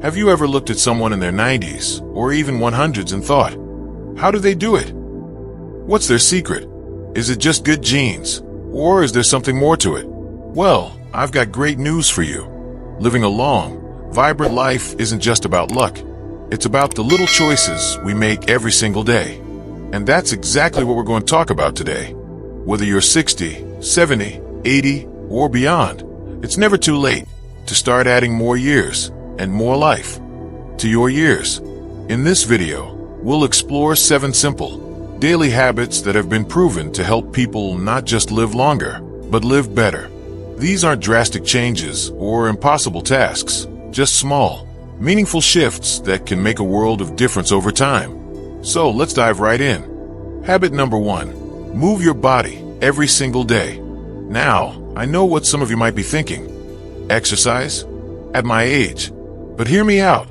Have you ever looked at someone in their 90s or even 100s and thought, how do they do it? What's their secret? Is it just good genes? Or is there something more to it? Well, I've got great news for you. Living a long, vibrant life isn't just about luck. It's about the little choices we make every single day. And that's exactly what we're going to talk about today. Whether you're 60, 70, 80, or beyond, it's never too late to start adding more years and more life to your years. In this video, we'll explore 7 simple, daily habits that have been proven to help people not just live longer, but live better. These aren't drastic changes or impossible tasks, just small, meaningful shifts that can make a world of difference over time. So let's dive right in. Habit number 1, move your body every single day. Now, I know what some of you might be thinking. Exercise? At my age? But hear me out.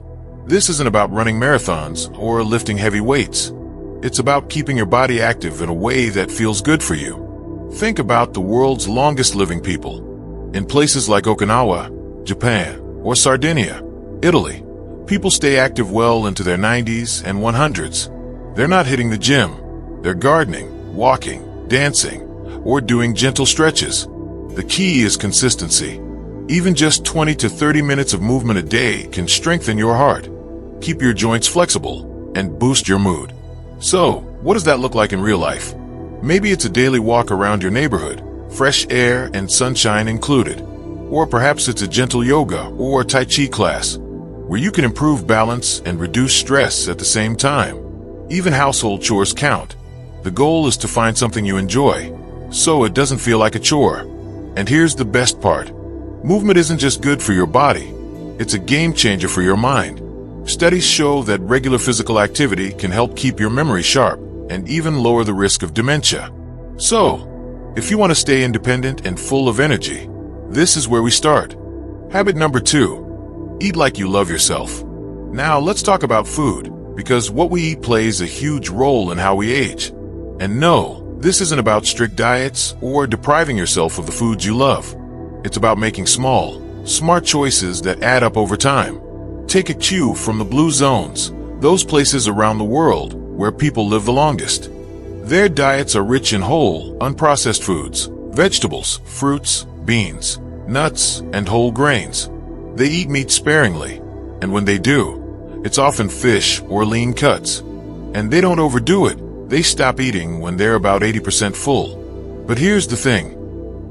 This isn't about running marathons or lifting heavy weights. It's about keeping your body active in a way that feels good for you. Think about the world's longest living people. In places like Okinawa, Japan, or Sardinia, Italy, people stay active well into their 90s and 100s. They're not hitting the gym. They're gardening, walking, dancing, or doing gentle stretches. The key is consistency. Even just 20 to 30 minutes of movement a day can strengthen your heart, keep your joints flexible, and boost your mood. So, what does that look like in real life? Maybe it's a daily walk around your neighborhood, fresh air and sunshine included. Or perhaps it's a gentle yoga or Tai Chi class, where you can improve balance and reduce stress at the same time. Even household chores count. The goal is to find something you enjoy, so it doesn't feel like a chore. And here's the best part. Movement isn't just good for your body, it's a game changer for your mind. Studies show that regular physical activity can help keep your memory sharp and even lower the risk of dementia. So, if you want to stay independent and full of energy, this is where we start. Habit number 2, eat like you love yourself. Now let's talk about food, because what we eat plays a huge role in how we age. And no, this isn't about strict diets or depriving yourself of the foods you love. It's about making small, smart choices that add up over time. Take a cue from the blue zones, those places around the world where people live the longest. Their diets are rich in whole, unprocessed foods, vegetables, fruits, beans, nuts, and whole grains. They eat meat sparingly, and when they do, it's often fish or lean cuts. And they don't overdo it. They stop eating when they're about 80% full. But here's the thing.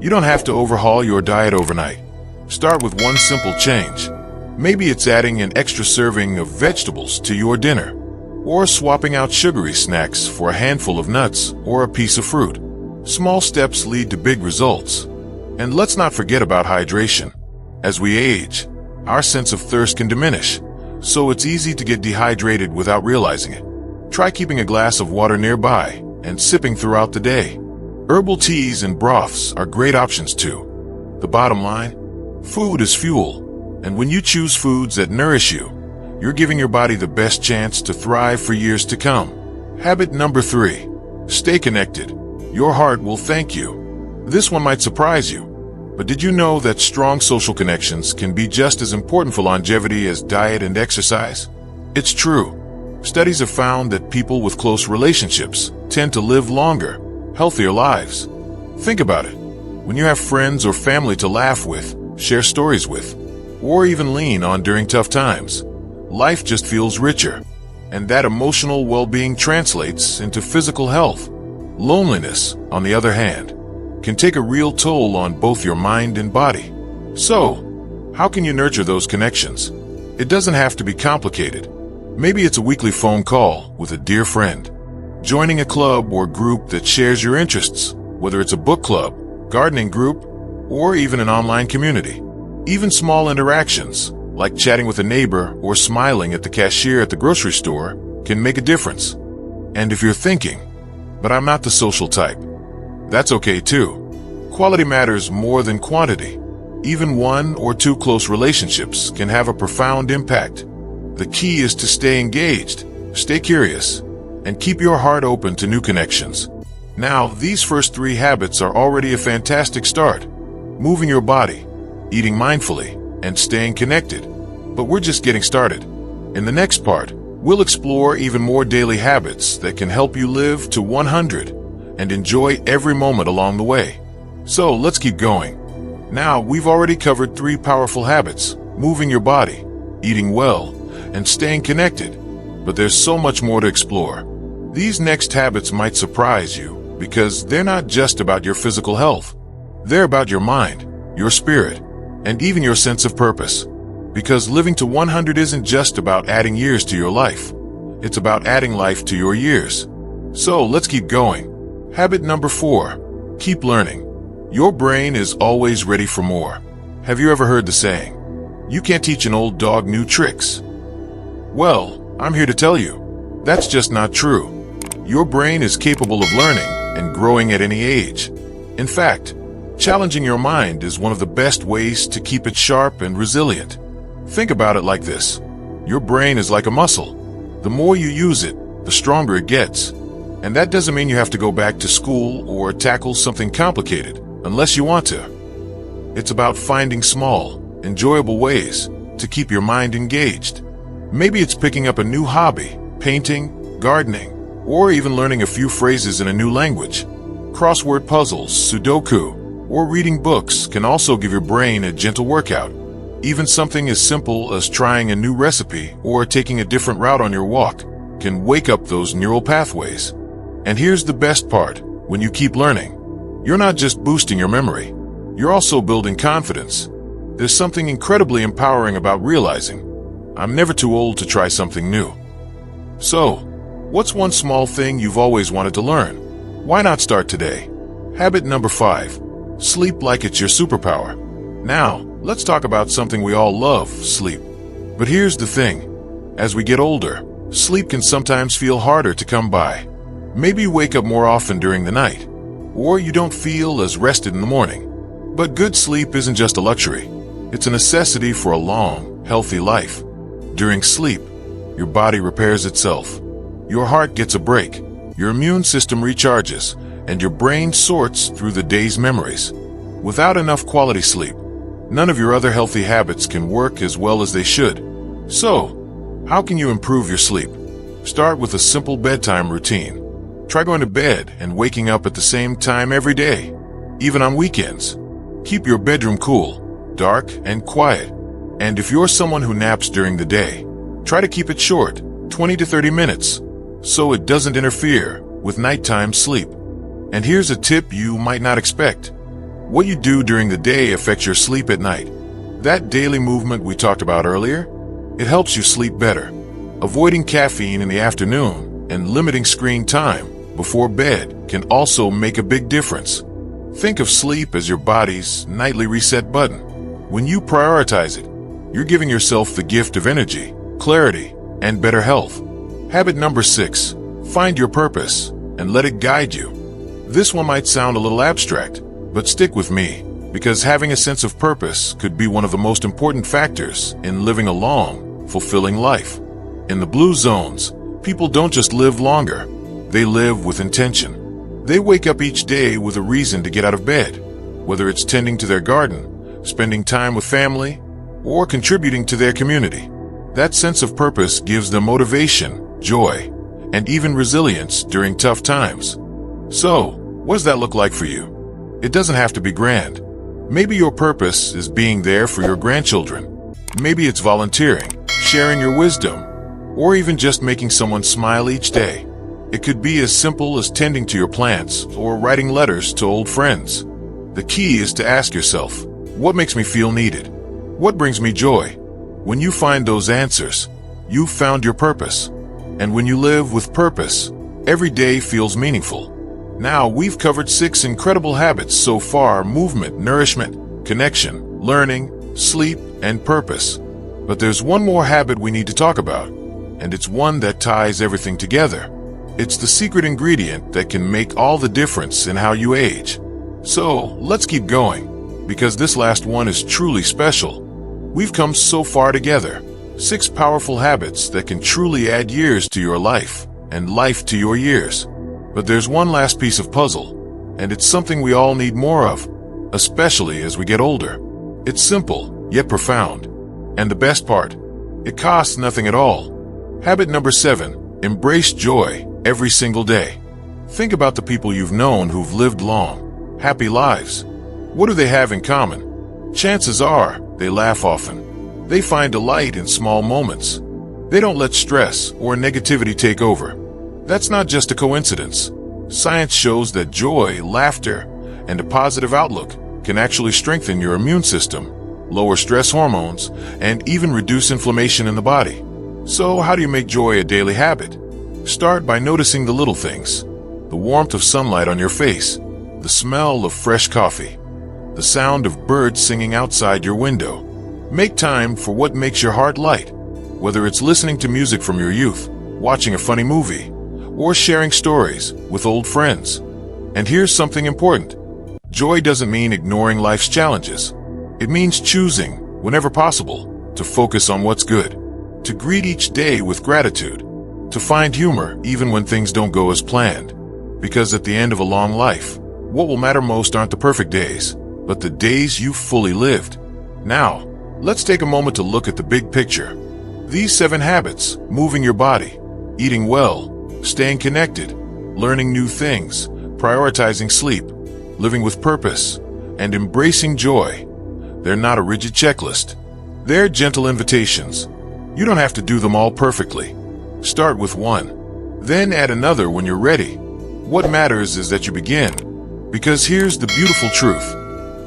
You don't have to overhaul your diet overnight. Start with one simple change. Maybe it's adding an extra serving of vegetables to your dinner, or swapping out sugary snacks for a handful of nuts or a piece of fruit. Small steps lead to big results. And let's not forget about hydration. As we age, our sense of thirst can diminish, so it's easy to get dehydrated without realizing it. Try keeping a glass of water nearby and sipping throughout the day. Herbal teas and broths are great options too. The bottom line, food is fuel, and when you choose foods that nourish you, you're giving your body the best chance to thrive for years to come. Habit number 3, stay connected. Your heart will thank you. This one might surprise you, but did you know that strong social connections can be just as important for longevity as diet and exercise? It's true. Studies have found that people with close relationships tend to live longer, healthier lives. Think about it. When you have friends or family to laugh with, share stories with, or even lean on during tough times, life just feels richer. And that emotional well-being translates into physical health. Loneliness, on the other hand, can take a real toll on both your mind and body. So, how can you nurture those connections? It doesn't have to be complicated. Maybe it's a weekly phone call with a dear friend. Joining a club or group that shares your interests, whether it's a book club, gardening group, or even an online community. Even small interactions, like chatting with a neighbor or smiling at the cashier at the grocery store, can make a difference. And if you're thinking, but I'm not the social type, that's okay too. Quality matters more than quantity. Even 1 or 2 close relationships can have a profound impact. The key is to stay engaged, stay curious, and keep your heart open to new connections. Now, these first 3 habits are already a fantastic start. Moving your body, eating mindfully, and staying connected. But we're just getting started. In the next part, we'll explore even more daily habits that can help you live to 100 and enjoy every moment along the way. So let's keep going. Now, we've already covered 3 powerful habits: moving your body, eating well, and staying connected. But there's so much more to explore. These next habits might surprise you because they're not just about your physical health. They're about your mind, your spirit, and even your sense of purpose. Because living to 100 isn't just about adding years to your life. It's about adding life to your years. So let's keep going. Habit number 4, keep learning. Your brain is always ready for more. Have you ever heard the saying, "You can't teach an old dog new tricks"? Well, I'm here to tell you, that's just not true. Your brain is capable of learning and growing at any age. In fact, challenging your mind is one of the best ways to keep it sharp and resilient. Think about it like this. Your brain is like a muscle. The more you use it, the stronger it gets. And that doesn't mean you have to go back to school or tackle something complicated, unless you want to. It's about finding small, enjoyable ways to keep your mind engaged. Maybe it's picking up a new hobby, painting, gardening, or even learning a few phrases in a new language. Crossword puzzles, Sudoku, or reading books can also give your brain a gentle workout. Even something as simple as trying a new recipe or taking a different route on your walk can wake up those neural pathways. And here's the best part: when you keep learning, you're not just boosting your memory, you're also building confidence. There's something incredibly empowering about realizing, I'm never too old to try something new. So, what's one small thing you've always wanted to learn? Why not start today? Habit number 5, sleep like it's your superpower. Now, let's talk about something we all love, sleep. But here's the thing. As we get older, sleep can sometimes feel harder to come by. Maybe you wake up more often during the night, or you don't feel as rested in the morning. But good sleep isn't just a luxury. It's a necessity for a long, healthy life. During sleep, your body repairs itself. Your heart gets a break, your immune system recharges, and your brain sorts through the day's memories. Without enough quality sleep, none of your other healthy habits can work as well as they should. So, how can you improve your sleep? Start with a simple bedtime routine. Try going to bed and waking up at the same time every day, even on weekends. Keep your bedroom cool, dark, and quiet. And if you're someone who naps during the day, try to keep it short, 20 to 30 minutes, so it doesn't interfere with nighttime sleep. And here's a tip you might not expect. What you do during the day affects your sleep at night. That daily movement we talked about earlier, it helps you sleep better. Avoiding caffeine in the afternoon and limiting screen time before bed can also make a big difference. Think of sleep as your body's nightly reset button. When you prioritize it, you're giving yourself the gift of energy, clarity, and better health. Habit number 6, find your purpose and let it guide you. This one might sound a little abstract, but stick with me, because having a sense of purpose could be one of the most important factors in living a long, fulfilling life. In the blue zones, people don't just live longer, they live with intention. They wake up each day with a reason to get out of bed, whether it's tending to their garden, spending time with family, or contributing to their community. That sense of purpose gives them motivation, joy, and even resilience during tough times. So, what does that look like for you? It doesn't have to be grand. Maybe your purpose is being there for your grandchildren. Maybe it's volunteering, sharing your wisdom, or even just making someone smile each day. It could be as simple as tending to your plants or writing letters to old friends. The key is to ask yourself, what makes me feel needed? What brings me joy? When you find those answers, you've found your purpose. And when you live with purpose, every day feels meaningful. Now, we've covered 6 incredible habits so far: movement, nourishment, connection, learning, sleep, and purpose. But there's one more habit we need to talk about, and it's one that ties everything together. It's the secret ingredient that can make all the difference in how you age. So, let's keep going, because this last one is truly special. We've come so far together. 6 powerful habits that can truly add years to your life, and life to your years. But there's one last piece of puzzle, and it's something we all need more of, especially as we get older. It's simple, yet profound. And the best part, It costs nothing at all. Habit number 7, embrace joy every single day. Think about the people you've known who've lived long, happy lives. What do they have in common? Chances are they laugh often. They find delight in small moments. They don't let stress or negativity take over. That's not just a coincidence. Science shows that joy, laughter, and a positive outlook can actually strengthen your immune system, lower stress hormones, and even reduce inflammation in the body. So how do you make joy a daily habit? Start by noticing the little things. The warmth of sunlight on your face, the smell of fresh coffee, the sound of birds singing outside your window. Make time for what makes your heart light, whether it's listening to music from your youth, watching a funny movie, or sharing stories with old friends. And here's something important. Joy doesn't mean ignoring life's challenges. It means choosing, whenever possible, to focus on what's good, to greet each day with gratitude, to find humor even when things don't go as planned. Because at the end of a long life, what will matter most aren't the perfect days, but the days you fully lived. Now, let's take a moment to look at the big picture. These 7 habits, moving your body, eating well, staying connected, learning new things, prioritizing sleep, living with purpose, and embracing joy. They're not a rigid checklist. They're gentle invitations. You don't have to do them all perfectly. Start with one, then add another when you're ready. What matters is that you begin. Because here's the beautiful truth.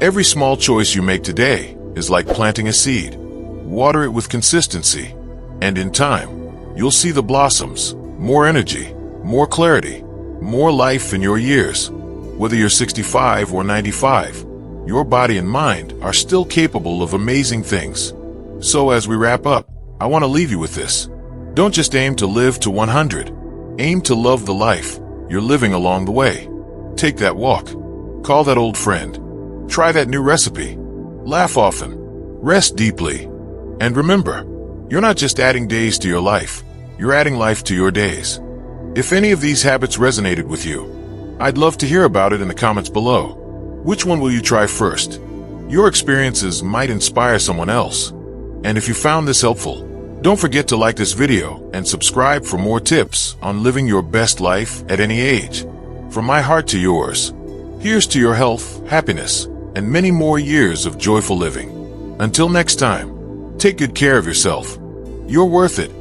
Every small choice you make today is like planting a seed. Water it with consistency, and in time, you'll see the blossoms, more energy, more clarity, more life in your years. Whether you're 65 or 95, your body and mind are still capable of amazing things. So as we wrap up, I want to leave you with this. Don't just aim to live to 100. Aim to love the life you're living along the way. Take that walk. Call that old friend. Try that new recipe. Laugh often. Rest deeply. And remember, you're not just adding days to your life. You're adding life to your days. If any of these habits resonated with you, I'd love to hear about it in the comments below. Which one will you try first? Your experiences might inspire someone else. And if you found this helpful, don't forget to like this video and subscribe for more tips on living your best life at any age. From my heart to yours, here's to your health, happiness, and many more years of joyful living. Until next time, take good care of yourself. You're worth it.